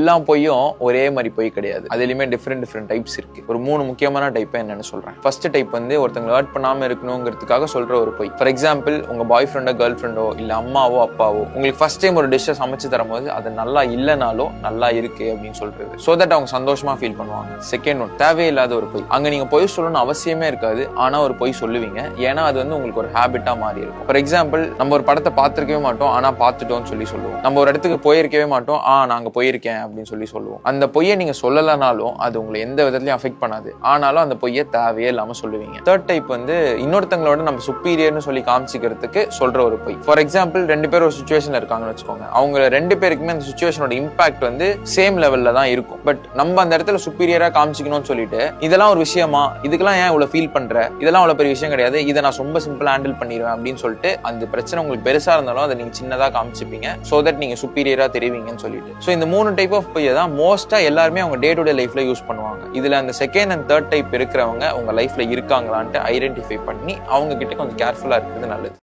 எல்லா பொய்யும் ஒரே மாதிரி பொய் கிடையாது. அதுலயுமே டிஃப்ரெண்ட் டைப்ஸ் இருக்கு. ஒரு 3 முக்கியமான டைப் என்னன்னு சொல்றேன். ஃபர்ஸ்ட் டைப் வந்து ஒருத்தங்க ஹர்ட் பண்ணாம இருக்கணுங்கிறதுக்காக சொல்ற ஒரு பொய். ஃபார் எக்ஸாம்பிள், உங்க பாய் ஃப்ரெண்டோ கேர்ள் ஃப்ரெண்டோ இல்ல அம்மாவோ அப்பாவோ உங்களுக்கு ஃபர்ஸ்ட் டைம் ஒரு டிஷ்ஷை சமைச்சு தரும்போது அது நல்லா இல்லைனாலும் நல்லா இருக்கு அப்படின்னு சொல்றது, சோ தட் அவங்க சந்தோஷமா ஃபீல் பண்ணுவாங்க. செகண்ட் ஒன், தேவையில்லாத ஒரு பொய். அங்க நீங்க பொய் சொல்லணும்னு அவசியமே இருக்காது, ஆனா ஒரு பொய் சொல்லுவீங்க. ஏன்னா அது வந்து உங்களுக்கு ஒரு ஹேபிட்டா மாறி இருக்கும். ஃபார் எக்ஸாம்பிள், நம்ம ஒரு படத்தை பார்த்திருக்கவே மாட்டோம், ஆனா பார்த்துட்டோம்னு சொல்லுவோம். நம்ம ஒரு இடத்துக்கு போயிருக்கவே மாட்டோம், நாங்க போயிருக்கேன் அப்படின்னு சொல்லுவோம். அந்த பொய்யை நீங்க சொல்லலனாலும் அது உங்களை எந்த விதத்திலையும் அஃபெக்ட் பண்ணாது, ஆனாலும் அந்த பொய்யை தேவையே இல்லாம சொல்லுவீங்க. தேர்ட் டைப் வந்து இன்னொருத்தங்களோட நம்ம சுப்பீரியர்னு சொல்லி காமிச்சிக்கிறதுக்கு சொல்ற ஒரு பொய். ஃபார் எக்ஸாம்பிள், 2 பேர் ஒரு சிச்சுவேஷன்ல இருக்காங்கன்னு வச்சுக்கோங்க. அவங்க 2 பேருக்குமே அந்த சிச்சுவேஷனோட இம்பாக்ட் வந்து சேம் லெவல்ல தான் இருக்கும். பட் நம்ம அந்த இடத்துல சுப்பீரியரா காமிச்சிக்கணும்னு சொல்லிட்டு, இதெல்லாம் ஒரு விஷயமா, இதுக்கெல்லாம் ஏன் இவ்வளவு ஃபீல் பண்ற, இதெல்லாம் அவ்வளவு பெரிய விஷயம் கிடையாது, இதை நான் ரொம்ப சிம்பிளா ஹேண்டில் பண்ணிடுவேன் அப்படின்னு சொல்லிட்டு அந்த பிரச்சனை உங்களுக்கு பெருசா இருந்தாலும் அதை நீங்க சின்னதா காமிச்சுப்பீங்க, சோ தட் நீங்க சுப்பீரியரா தெரிவிங்கன்னு சொல்லிட்டு. சோ இந்த 3 டைப் ஆஃப் பொய்யை தான் மோஸ்டா எல்லாருமே அவங்க டே டு டே லைஃப்ல யூஸ் பண்ணுவாங்க. இதுல அந்த செகண்ட் அண்ட் தேர்ட் டைப் இருக்கிறவங்க உங்க லைஃப்ல இருக்காங்களான்ட்டு ஐடென்டிஃபை பண்ணி அவங்க கிட்ட கொஞ்சம் கேர்ஃபுல்லா இருக்கிறது நல்லது.